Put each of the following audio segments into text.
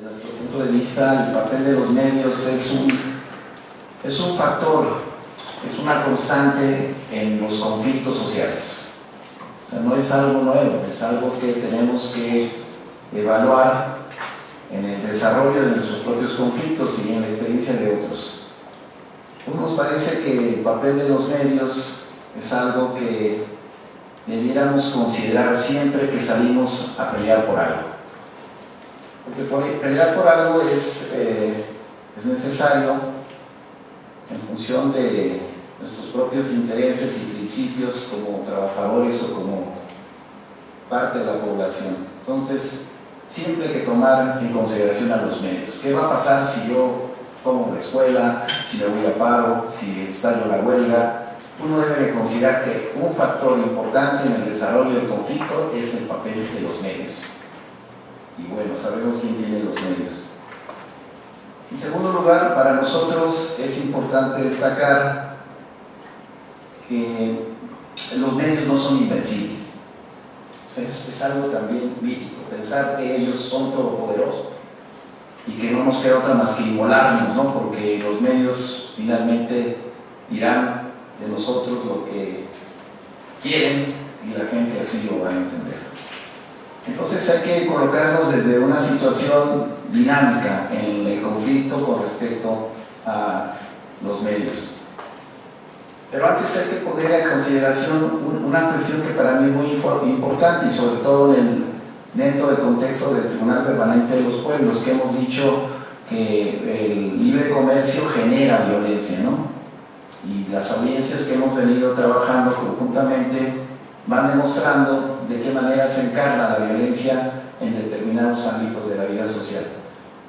nuestro punto de vista, el papel de los medios es un factor, es una constante en los conflictos sociales. O sea, no es algo nuevo, es algo que tenemos que evaluar en el desarrollo de nuestros propios conflictos y en la experiencia de otros. Pues nos parece que el papel de los medios es algo que debiéramos considerar siempre que salimos a pelear por algo. Porque pelear por algo es necesario en función de nuestros propios intereses y principios como trabajadores o como parte de la población. Entonces, siempre hay que tomar en consideración a los medios. ¿Qué va a pasar si yo tomo la escuela, si me voy a paro, si estallo la huelga? Uno debe de considerar que un factor importante en el desarrollo del conflicto es el papel de los medios. Y bueno, sabemos quién tiene los medios. En segundo lugar, para nosotros es importante destacar que los medios no son invencibles. O sea, es algo también mítico, pensar que ellos son todopoderosos y que no nos queda otra más que inmolarnos, ¿no? Porque los medios finalmente dirán de nosotros lo que quieren y la gente así lo va a entender. Entonces hay que colocarnos desde una situación dinámica en el conflicto con respecto a los medios. Pero antes hay que poner en consideración una cuestión que para mí es muy importante y sobre todo dentro del contexto del Tribunal Permanente de los Pueblos, que hemos dicho que el libre comercio genera violencia, ¿no? Y las audiencias que hemos venido trabajando conjuntamente van demostrando de qué manera se encarna la violencia en determinados ámbitos de la vida social.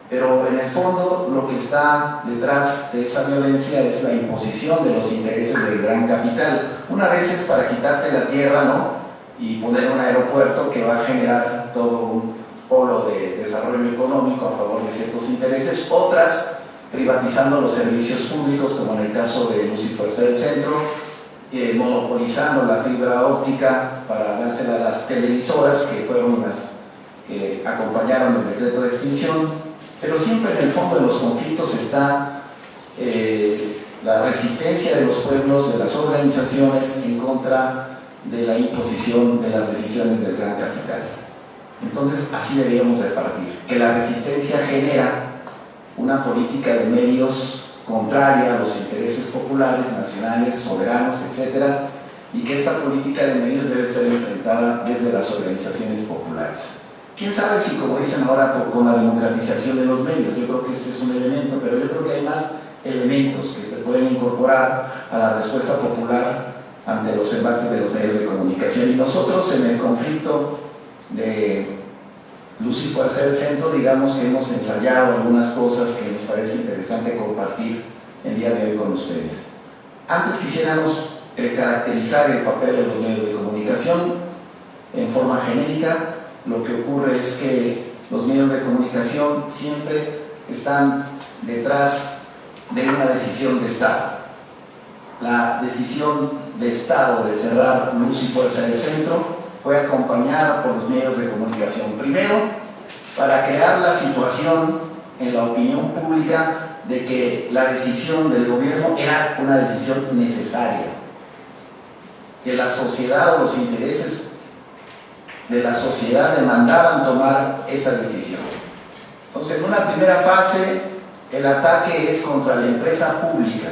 Pero en el fondo lo que está detrás de esa violencia es la imposición de los intereses del gran capital. Una vez es para quitarte la tierra, ¿no? Y poner un aeropuerto que va a generar todo un polo de desarrollo económico a favor de ciertos intereses, otras privatizando los servicios públicos, como en el caso de Luz y Fuerza del Centro, monopolizando la fibra óptica para dársela a las televisoras, que fueron las que acompañaron el decreto de extinción. Pero siempre en el fondo de los conflictos está la resistencia de los pueblos, de las organizaciones en contra de la imposición de las decisiones del gran capital. Entonces así deberíamos de partir, que la resistencia genera una política de medios contraria a los intereses populares, nacionales, soberanos, etc. Y que esta política de medios debe ser enfrentada desde las organizaciones populares. ¿Quién sabe si, como dicen ahora, con la democratización de los medios? Yo creo que este es un elemento, pero yo creo que hay más elementos que se pueden incorporar a la respuesta popular ante los embates de los medios de comunicación. Y nosotros en el conflicto de Luz y Fuerza del Centro, digamos que hemos ensayado algunas cosas que nos parece interesante compartir el día de hoy con ustedes. Antes quisiéramos caracterizar el papel de los medios de comunicación en forma genérica. Lo que ocurre es que los medios de comunicación siempre están detrás de una decisión de Estado. La decisión de Estado de cerrar Luz y Fuerza del Centro fue acompañada por los medios de comunicación. Primero, para crear la situación en la opinión pública de que la decisión del gobierno era una decisión necesaria, que la sociedad o los intereses de la sociedad demandaban tomar esa decisión. Entonces, en una primera fase, el ataque es contra la empresa pública.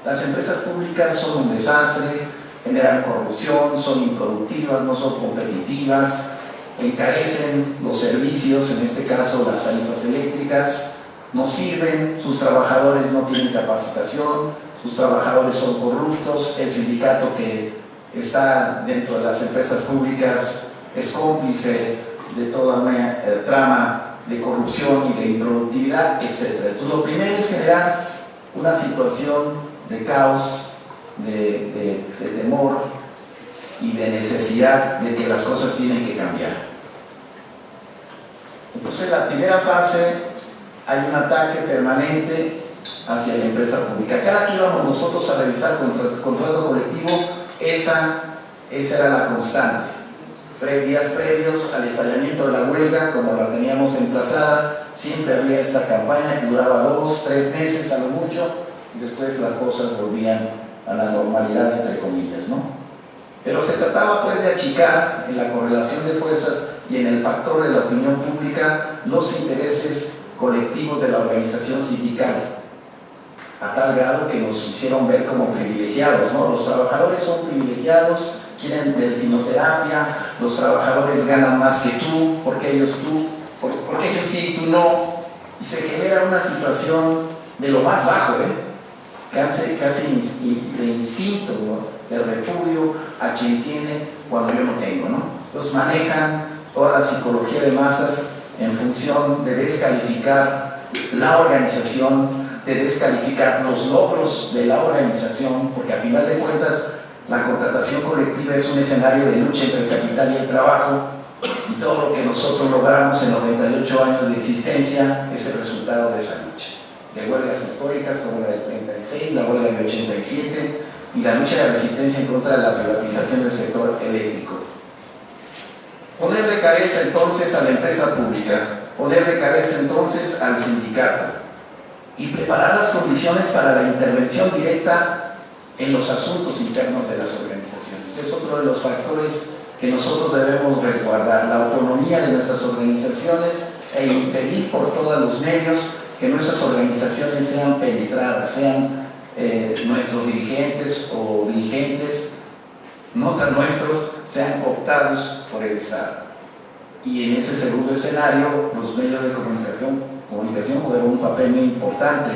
Las empresas públicas son un desastre, generan corrupción, son improductivas, no son competitivas, encarecen los servicios, en este caso las tarifas eléctricas, no sirven, sus trabajadores no tienen capacitación, sus trabajadores son corruptos, el sindicato que está dentro de las empresas públicas es cómplice de toda una trama de corrupción y de improductividad, etc. Entonces lo primero es generar una situación de caos, de temor y de necesidad de que las cosas tienen que cambiar. Entonces en la primera fase hay un ataque permanente hacia la empresa pública. Cada que íbamos nosotros a revisar contrato colectivo, esa era la constante. días previos al estallamiento de la huelga, como la teníamos emplazada, siempre había esta campaña que duraba 2, 3 meses a lo mucho, y después las cosas volvían a la normalidad, entre comillas, ¿no? Pero se trataba pues de achicar en la correlación de fuerzas y en el factor de la opinión pública los intereses colectivos de la organización sindical, a tal grado que nos hicieron ver como privilegiados, ¿no? Los trabajadores son privilegiados, quieren delfinoterapia, los trabajadores ganan más que tú, porque ellos sí y tú no, y se genera una situación de lo más bajo, casi de instinto, ¿no? De repudio a quien tiene cuando yo no tengo, ¿no? Entonces manejan toda la psicología de masas en función de descalificar la organización, de descalificar los logros de la organización, porque a final de cuentas la contratación colectiva es un escenario de lucha entre el capital y el trabajo, y todo lo que nosotros logramos en 98 años de existencia es el resultado de esa lucha, de huelgas históricas como la del 36, la huelga del 87 y la lucha de resistencia en contra de la privatización del sector eléctrico. Poner de cabeza entonces a la empresa pública, poner de cabeza entonces al sindicato y preparar las condiciones para la intervención directa en los asuntos internos de las organizaciones. Es otro de los factores que nosotros debemos resguardar, la autonomía de nuestras organizaciones e impedir por todos los medios que nuestras organizaciones sean penetradas, sean nuestros dirigentes o dirigentes, no tan nuestros, sean cooptados por el Estado. Y en ese segundo escenario, los medios de comunicación jugaron un papel muy importante,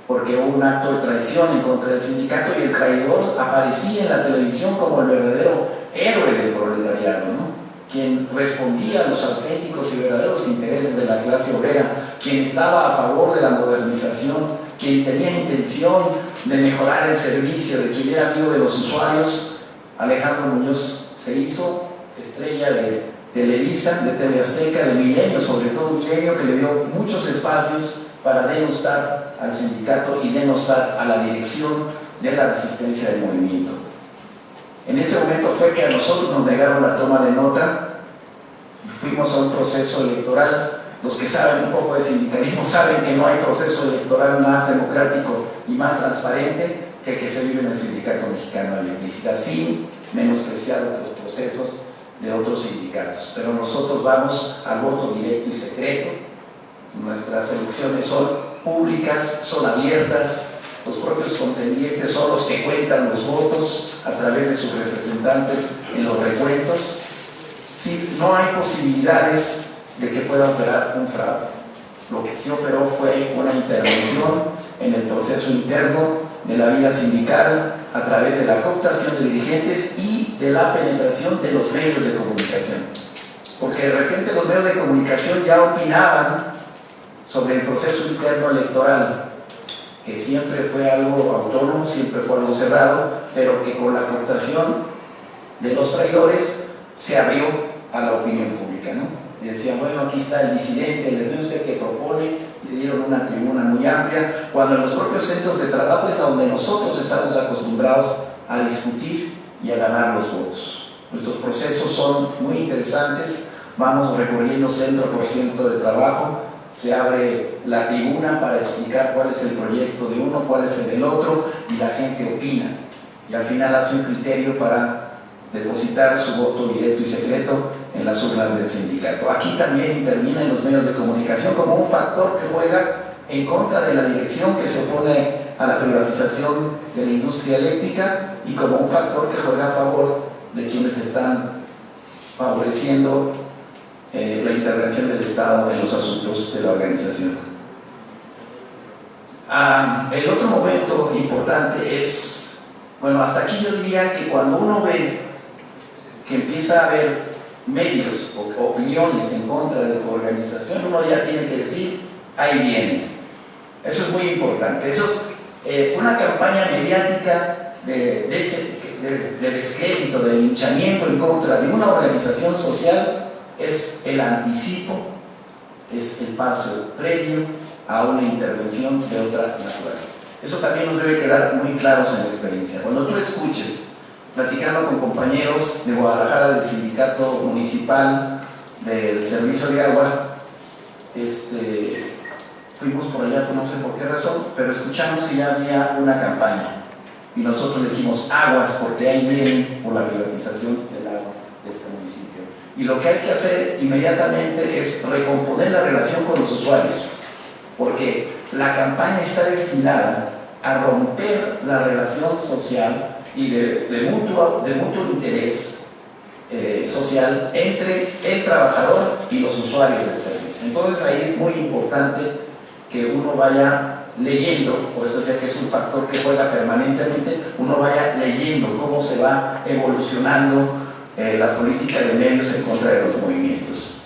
porque hubo un acto de traición en contra del sindicato y el traidor aparecía en la televisión como el verdadero héroe del proletariado, ¿no? Quien respondía a los auténticos y verdaderos intereses de la clase obrera, quien estaba a favor de la modernización, quien tenía intención de mejorar el servicio, de quien era amigo de los usuarios. Alejandro Muñoz se hizo estrella de Televisa, de TV Azteca, de Milenio, sobre todo Milenio, que le dio muchos espacios para denostar al sindicato y denostar a la dirección de la resistencia del movimiento. En ese momento fue que a nosotros nos negaron la toma de nota y fuimos a un proceso electoral. Los que saben un poco de sindicalismo saben que no hay proceso electoral más democrático y más transparente que el que se vive en el Sindicato Mexicano de Electricidad, sin menospreciar otros procesos de otros sindicatos. Pero nosotros vamos al voto directo y secreto. Nuestras elecciones son públicas, son abiertas, los propios contendientes son los que cuentan los votos a través de sus representantes en los recuentos. Sí, no hay posibilidades de que pueda operar un fraude. Lo que sí operó fue una intervención en el proceso interno de la vida sindical a través de la cooptación de dirigentes y de la penetración de los medios de comunicación. Porque de repente los medios de comunicación ya opinaban sobre el proceso interno electoral, que siempre fue algo autónomo, siempre fue algo cerrado, pero que con la cooptación de los traidores se abrió a la opinión pública, ¿no? Y decían, bueno, aquí está el disidente, el denuncia que propone, le dieron una tribuna muy amplia, cuando en los propios centros de trabajo es a donde nosotros estamos acostumbrados a discutir y a ganar los votos. Nuestros procesos son muy interesantes, vamos recorriendo centro por centro de trabajo, se abre la tribuna para explicar cuál es el proyecto de uno, cuál es el del otro, y la gente opina, y al final hace un criterio para depositar su voto directo y secreto en las urnas del sindicato. Aquí también intervienen los medios de comunicación como un factor que juega en contra de la dirección que se opone a la privatización de la industria eléctrica y como un factor que juega a favor de quienes están favoreciendo la intervención del Estado en los asuntos de la organización. El otro momento importante es, bueno, hasta aquí yo diría que cuando uno ve que empieza a haber medios o opiniones en contra de tu organización, uno ya tiene que decir, ahí viene. Eso es muy importante. Eso es una campaña mediática de descrédito, de linchamiento en contra de una organización social, es el anticipo, es el paso previo a una intervención de otra naturaleza. Eso también nos debe quedar muy claros en la experiencia. Cuando tú escuches platicando con compañeros de Guadalajara del sindicato municipal del servicio de agua, fuimos por allá, no sé por qué razón, pero escuchamos que ya había una campaña y nosotros le dijimos aguas porque ahí viene por la privatización del agua de este municipio. Y lo que hay que hacer inmediatamente es recomponer la relación con los usuarios, porque la campaña está destinada a romper la relación social y de mutuo interés social entre el trabajador y los usuarios del servicio. Entonces ahí es muy importante que uno vaya leyendo, por eso decía que es un factor que juega permanentemente, uno vaya leyendo cómo se va evolucionando la política de medios en contra de los movimientos.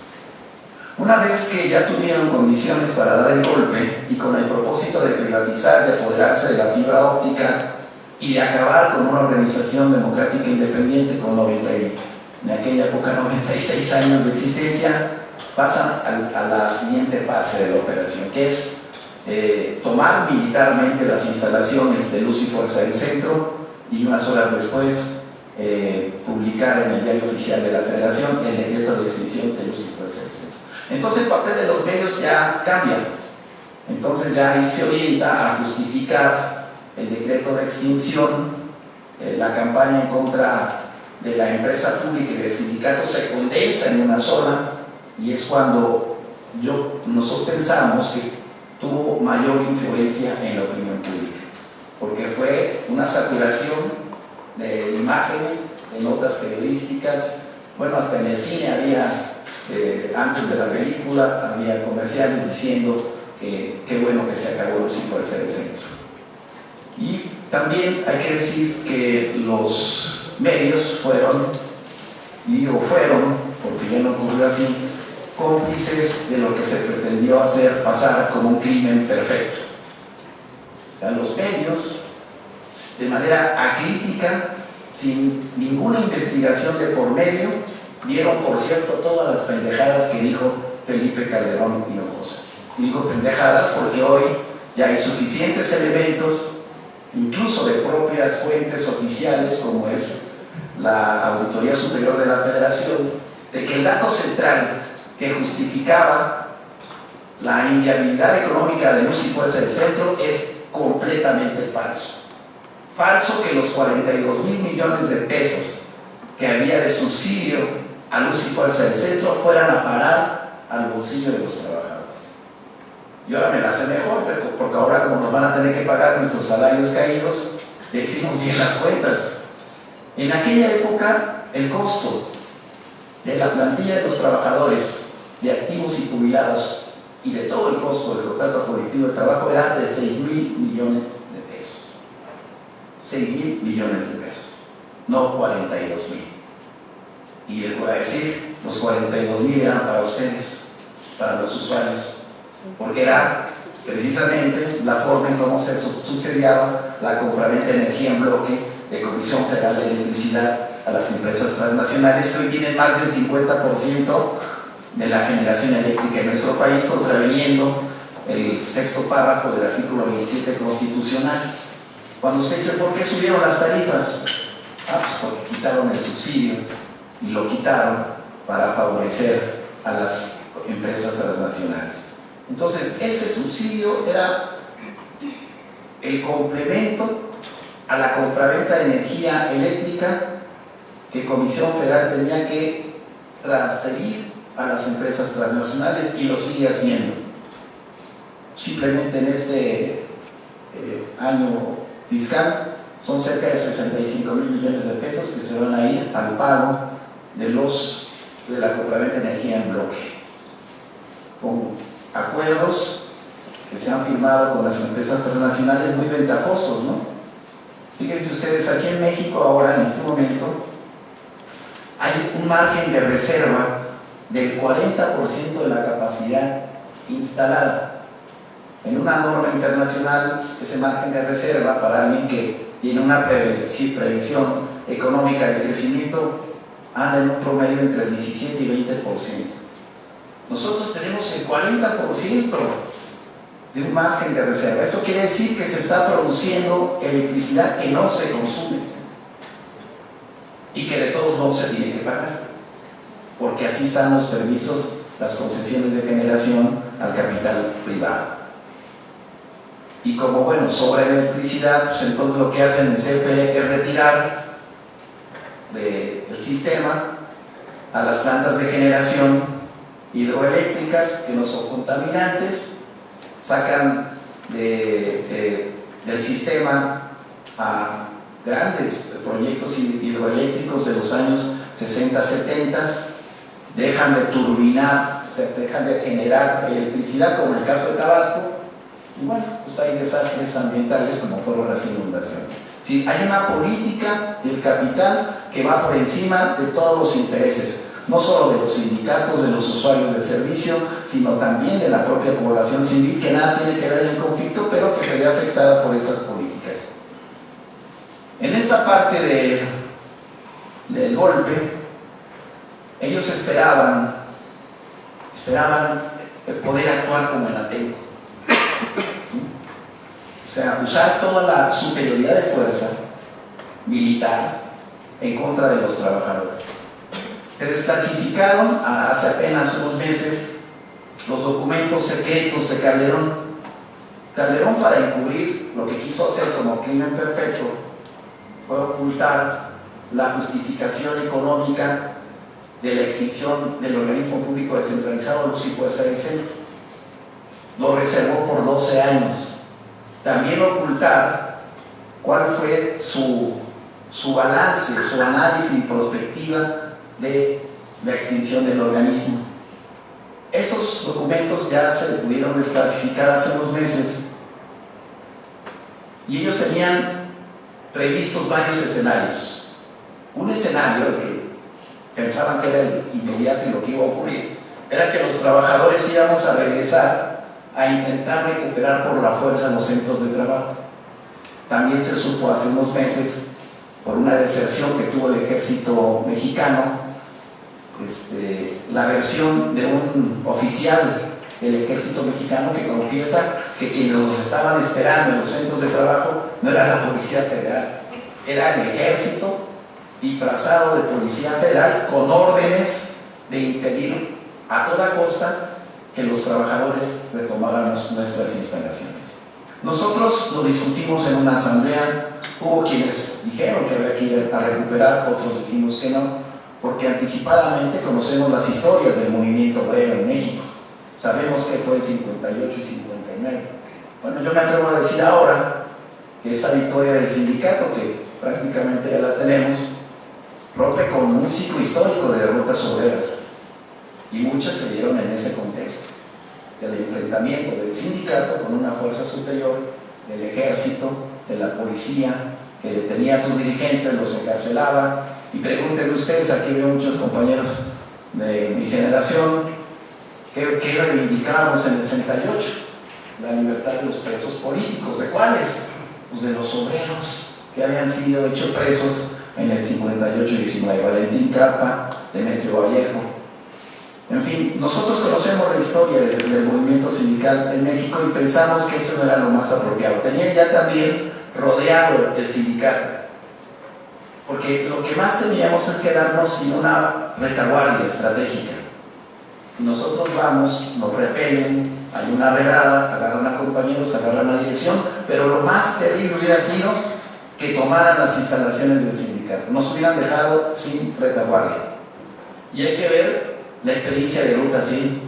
Una vez que ya tuvieron condiciones para dar el golpe y con el propósito de privatizar, de apoderarse de la fibra óptica y de acabar con una organización democrática independiente con en aquella época 96 años de existencia, pasan a la siguiente fase de la operación, que es tomar militarmente las instalaciones de Luz y Fuerza del Centro y unas horas después publicar en el Diario Oficial de la Federación el decreto de extinción de Luz y Fuerza del Centro. Entonces el papel de los medios ya cambia, entonces ya ahí se orienta a justificar el decreto de extinción, la campaña en contra de la empresa pública y del sindicato se condensa en una sola, y es cuando nosotros pensamos que tuvo mayor influencia en la opinión pública, porque fue una saturación de imágenes, de notas periodísticas, bueno, hasta en el cine había, antes de la película, había comerciales diciendo que qué bueno que se acabó Luz y Fuerza del Centro. Y también hay que decir que los medios fueron, y digo fueron, porque ya no ocurrió así, cómplices de lo que se pretendió hacer pasar como un crimen perfecto. A los medios, de manera acrítica, sin ninguna investigación de por medio, dieron por cierto todas las pendejadas que dijo Felipe Calderón Hinojosa. Y digo pendejadas porque hoy ya hay suficientes elementos, incluso de propias fuentes oficiales como es la Auditoría Superior de la Federación, de que el dato central que justificaba la inviabilidad económica de Luz y Fuerza del Centro es completamente falso. Falso que los 42,000 millones de pesos que había de subsidio a Luz y Fuerza del Centro fueran a parar al bolsillo de los trabajadores. Y ahora me la sé mejor, porque ahora como nos van a tener que pagar nuestros salarios caídos, ya hicimos bien las cuentas. En aquella época, el costo de la plantilla de los trabajadores, de activos y jubilados, y de todo el costo del contrato colectivo de trabajo era de 6,000 millones de pesos. 6,000 millones de pesos, no 42,000. Y les voy a decir, los 42,000 eran para ustedes, para los usuarios, porque era precisamente la forma en cómo se subsidiaba la compraventa de energía en bloque de Comisión Federal de Electricidad a las empresas transnacionales que hoy tienen más del 50% de la generación eléctrica en nuestro país, contraviniendo el sexto párrafo del artículo 27 constitucional. Cuando se dice ¿por qué subieron las tarifas? Pues porque quitaron el subsidio y lo quitaron para favorecer a las empresas transnacionales. Entonces ese subsidio era el complemento a la compraventa de energía eléctrica que Comisión Federal tenía que transferir a las empresas transnacionales y lo sigue haciendo. Simplemente en este año fiscal son cerca de 65,000 millones de pesos que se van a ir al pago de la compraventa de energía en bloque, con acuerdos que se han firmado con las empresas transnacionales muy ventajosos, ¿no? Fíjense ustedes, aquí en México ahora, en este momento, hay un margen de reserva del 40% de la capacidad instalada. En una norma internacional, ese margen de reserva para alguien que tiene una previsión económica de crecimiento anda en un promedio entre el 17 y 20%. Nosotros tenemos el 40% de un margen de reserva. Esto quiere decir que se está produciendo electricidad que no se consume. y que de todos modos se tiene que pagar, porque así están los permisos, las concesiones de generación al capital privado. Y como, bueno, sobra electricidad, pues entonces lo que hacen en CFE es retirar del sistema a las plantas de generación hidroeléctricas, que no son contaminantes, sacan del sistema a grandes proyectos hidroeléctricos de los años 60, 70, dejan de turbinar, o sea, dejan de generar electricidad, como en el caso de Tabasco, y bueno, pues hay desastres ambientales como fueron las inundaciones. Sí, hay una política del capital que va por encima de todos los intereses, no solo de los sindicatos, de los usuarios del servicio, sino también de la propia población civil, que nada tiene que ver en el conflicto, pero que se ve afectada por estas políticas. En esta parte del golpe, ellos esperaban poder actuar como en Atenco. O sea, usar toda la superioridad de fuerza militar en contra de los trabajadores. Se desclasificaron hace apenas unos meses los documentos secretos de Calderón. Calderón, para encubrir lo que quiso hacer como crimen perfecto, fue ocultar la justificación económica de la extinción del organismo público descentralizado Luz y Fuerza del Centro. Lo reservó por 12 años. También ocultar cuál fue su balance, su análisis y prospectiva de la extinción del organismo. Esos documentos ya se pudieron desclasificar hace unos meses y ellos tenían previstos varios escenarios. Un escenario que pensaban que era el inmediato y lo que iba a ocurrir era que los trabajadores íbamos a regresar a intentar recuperar por la fuerza los centros de trabajo. También se supo hace unos meses, por una deserción que tuvo el ejército mexicano, la versión de un oficial del ejército mexicano que confiesa que quienes los estaban esperando en los centros de trabajo no era la Policía Federal, era el ejército disfrazado de Policía Federal con órdenes de impedir a toda costa que los trabajadores retomaran nuestras instalaciones. Nosotros lo discutimos en una asamblea, hubo quienes dijeron que había que ir a recuperar, otros dijimos que no, porque anticipadamente conocemos las historias del movimiento obrero en México. Sabemos que fue en 58 y 59. Bueno, yo me atrevo a decir ahora que esta victoria del sindicato, que prácticamente ya la tenemos, rompe con un ciclo histórico de derrotas obreras, y muchas se dieron en ese contexto del enfrentamiento del sindicato con una fuerza superior, del ejército, de la policía, que detenía a tus dirigentes, los encarcelaba. Y pregúntenle ustedes, aquí veo muchos compañeros de mi generación, ¿qué reivindicábamos en el 68? La libertad de los presos políticos. ¿De cuáles? Pues de los obreros que habían sido hechos presos en el 58-19, Valentín Carpa, Demetrio Vallejo. En fin, nosotros conocemos la historia del movimiento sindical en México y pensamos que eso no era lo más apropiado. Tenían ya también rodeado el sindicato, porque lo que más temíamos es quedarnos sin una retaguardia estratégica. Nosotros vamos, nos repelen, hay una redada, agarran a compañeros, agarran a dirección, pero lo más terrible hubiera sido que tomaran las instalaciones del sindicato, nos hubieran dejado sin retaguardia. Y hay que ver la experiencia de Ruta 100.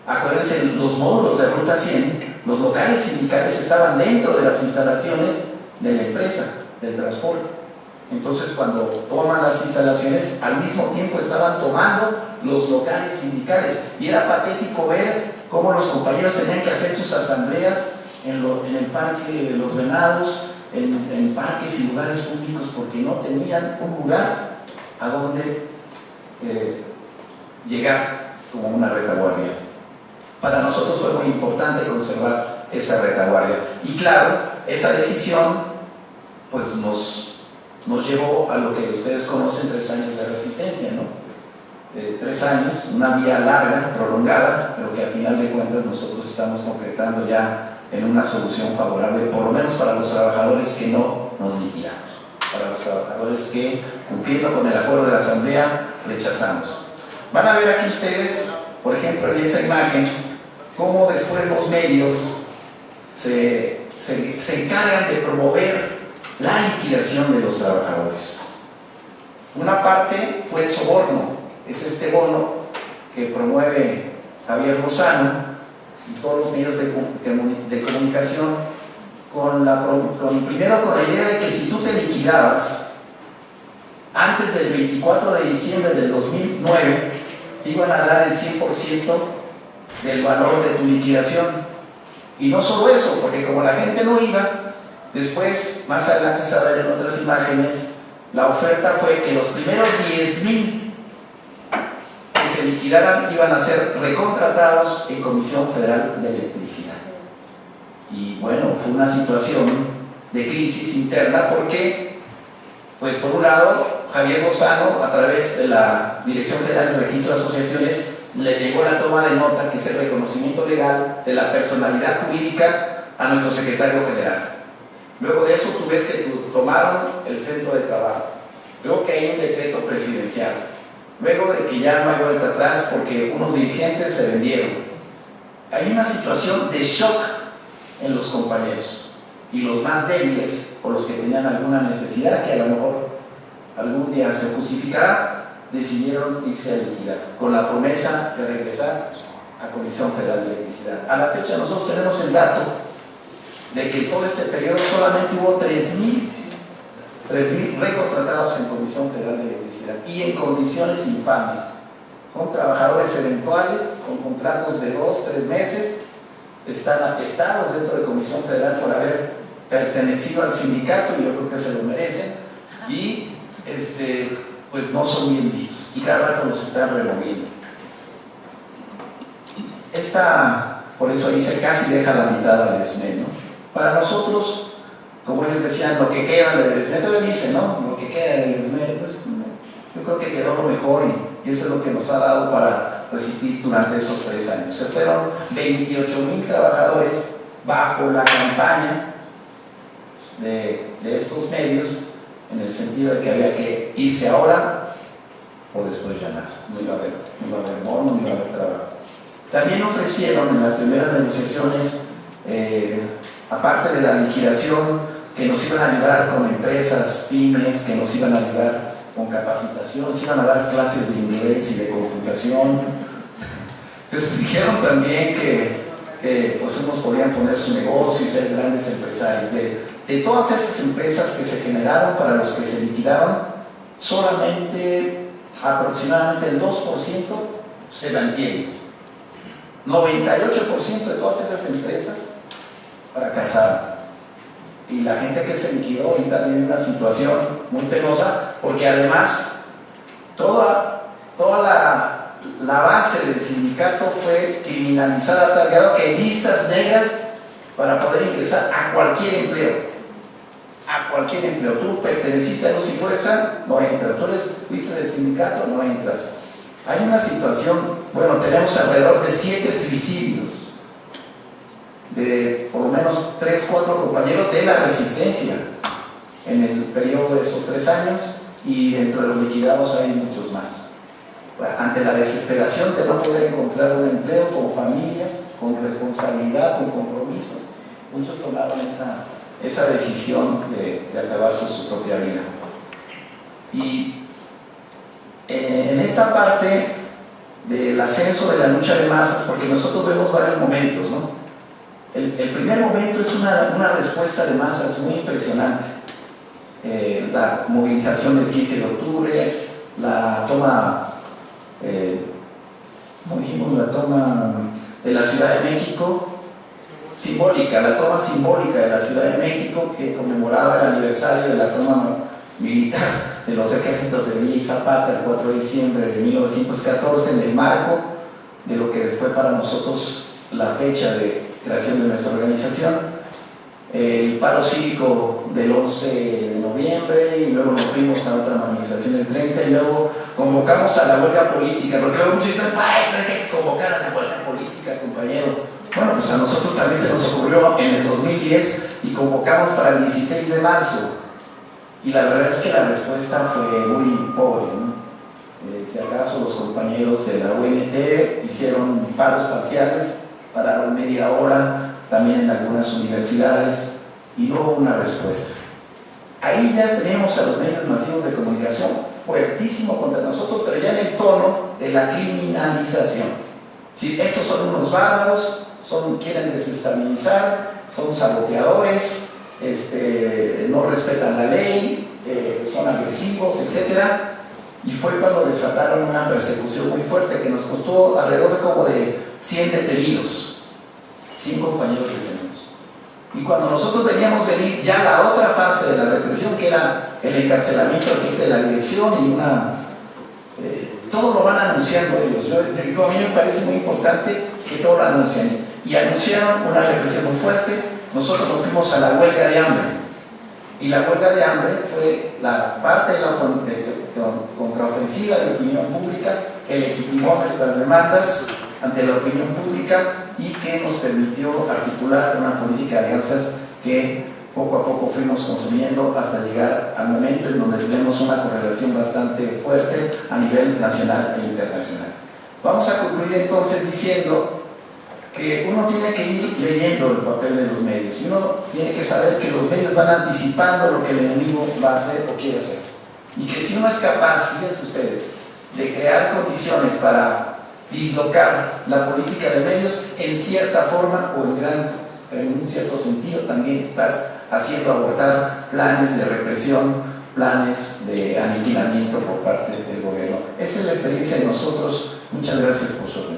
Acuérdense, los módulos de Ruta 100, los locales sindicales estaban dentro de las instalaciones de la empresa del transporte. Entonces, cuando toman las instalaciones, al mismo tiempo estaban tomando los locales sindicales, y era patético ver cómo los compañeros tenían que hacer sus asambleas en el Parque de los Venados, en parques y lugares públicos, porque no tenían un lugar a donde llegar como una retaguardia. Para nosotros fue muy importante conservar esa retaguardia, y claro, esa decisión pues nos llevó a lo que ustedes conocen, 3 años de resistencia, ¿no? 3 años, una vía larga, prolongada, pero que al final de cuentas nosotros estamos concretando ya en una solución favorable, por lo menos para los trabajadores que no nos liquidamos, para los trabajadores que cumpliendo con el acuerdo de la Asamblea, rechazamos. Van a ver aquí ustedes, por ejemplo, en esa imagen, cómo después los medios se encargan de promover la liquidación de los trabajadores. Una parte fue el soborno, es este bono que promueve Javier Lozano y todos los medios de comunicación primero con la idea de que si tú te liquidabas antes del 24 de diciembre del 2009 te iban a dar el 100% del valor de tu liquidación. Y no solo eso, porque como la gente no iba, después, más adelante se va a ver en otras imágenes, la oferta fue que los primeros 10,000 que se liquidaran iban a ser recontratados en Comisión Federal de Electricidad. Y bueno, fue una situación de crisis interna porque, pues por un lado, Javier Lozano, a través de la Dirección Federal de Registro de Asociaciones, le negó la toma de nota, que es el reconocimiento legal de la personalidad jurídica, a nuestro secretario general. Luego de eso tú ves que tomaron el centro de trabajo, luego que hay un decreto presidencial, luego de que ya no hay vuelta atrás porque unos dirigentes se vendieron. Hay una situación de shock en los compañeros, y los más débiles o los que tenían alguna necesidad que a lo mejor algún día se justificará, decidieron irse a liquidar con la promesa de regresar a Comisión Federal de Electricidad. A la fecha nosotros tenemos el dato de que en todo este periodo solamente hubo 3,000 recontratados en Comisión Federal de Electricidad y en condiciones infames. Son trabajadores eventuales con contratos de 2-3 meses, están atestados dentro de Comisión Federal por haber pertenecido al sindicato y yo creo que se lo merecen, y pues no son bien vistos y cada rato los están removiendo. Por eso ahí se casi deja la mitad al ESME, ¿no? Para nosotros, como ellos decían, lo que queda del ESME, todavía dicen, ¿no? Lo que queda del ESME, pues, yo creo que quedó lo mejor y eso es lo que nos ha dado para resistir durante esos 3 años. Se fueron 28,000 trabajadores bajo la campaña de estos medios, en el sentido de que había que irse ahora o después ya nada. No iba a haber bono, no iba a haber trabajo. También ofrecieron en las primeras negociaciones, aparte de la liquidación, que nos iban a ayudar con empresas, pymes, que nos iban a ayudar con capacitación, nos iban a dar clases de inglés y de computación. Les dijeron también que pues unos podían poner su negocio y ser grandes empresarios. De todas esas empresas que se generaron para los que se liquidaron, solamente aproximadamente el 2% se mantiene. 98% de todas esas empresas fracasaron. Y la gente que se liquidó ahorita vive en una situación muy penosa, porque además toda la base del sindicato fue criminalizada a tal grado que hay listas negras para poder ingresar a cualquier empleo. A cualquier empleo. Tú perteneciste a Luz y Fuerza, no entras. Tú fuiste del sindicato, no entras. Hay una situación, bueno, tenemos alrededor de 7 suicidios de por lo menos 3-4 compañeros de la Resistencia en el periodo de esos 3 años, y dentro de los liquidados hay muchos más. Ante la desesperación de no poder encontrar un empleo con familia, con responsabilidad, con compromisos, muchos tomaron esa decisión de acabar con su propia vida. Y en esta parte del ascenso de la lucha de masas, porque nosotros vemos varios momentos, ¿no? El primer momento es una respuesta de masas muy impresionante. La movilización del 15 de octubre, la toma, como dijimos, la toma de la Ciudad de México, simbólica, la toma simbólica de la Ciudad de México, que conmemoraba el aniversario de la toma militar de los ejércitos de Villa y Zapata el 4 de diciembre de 1914, en el marco de lo que fue para nosotros la fecha de creación de nuestra organización, el paro cívico del 11 de noviembre, y luego nos fuimos a otra manifestación del 30, y luego convocamos a la huelga política, porque luego muchos dicen, ¡ay, hay que convocar a la huelga política, compañero! Bueno, pues a nosotros también se nos ocurrió en el 2010 y convocamos para el 16 de marzo. y la verdad es que la respuesta fue muy pobre, ¿no? Si acaso los compañeros de la UNT hicieron paros parciales, pararon media hora, también en algunas universidades, y no hubo una respuesta. Ahí ya teníamos a los medios masivos de comunicación fuertísimo contra nosotros, pero ya en el tono de la criminalización. Si estos son unos bárbaros, quieren desestabilizar, son saboteadores, no respetan la ley, son agresivos, etc. Y fue cuando desataron una persecución muy fuerte que nos costó alrededor de 100 detenidos, 100 compañeros detenidos. Y cuando nosotros veníamos venir ya la otra fase de la represión, que era el encarcelamiento de la dirección y todo lo van anunciando ellos. A mí me parece muy importante que todo lo anuncien. Y anunciaron una represión muy fuerte. Nosotros nos fuimos a la huelga de hambre. Y la huelga de hambre fue la parte de la contraofensiva de la opinión pública que legitimó nuestras demandas ante la opinión pública y que nos permitió articular una política de alianzas que poco a poco fuimos consumiendo hasta llegar al momento en donde tenemos una correlación bastante fuerte a nivel nacional e internacional. Vamos a concluir entonces diciendo que uno tiene que ir leyendo el papel de los medios y uno tiene que saber que los medios van anticipando lo que el enemigo va a hacer o quiere hacer, y que si uno es capaz, fíjense ustedes, de crear condiciones para dislocar la política de medios, en cierta forma o en un cierto sentido también estás haciendo abortar planes de represión, planes de aniquilamiento por parte del gobierno. Esa es la experiencia de nosotros. Muchas gracias por su atención.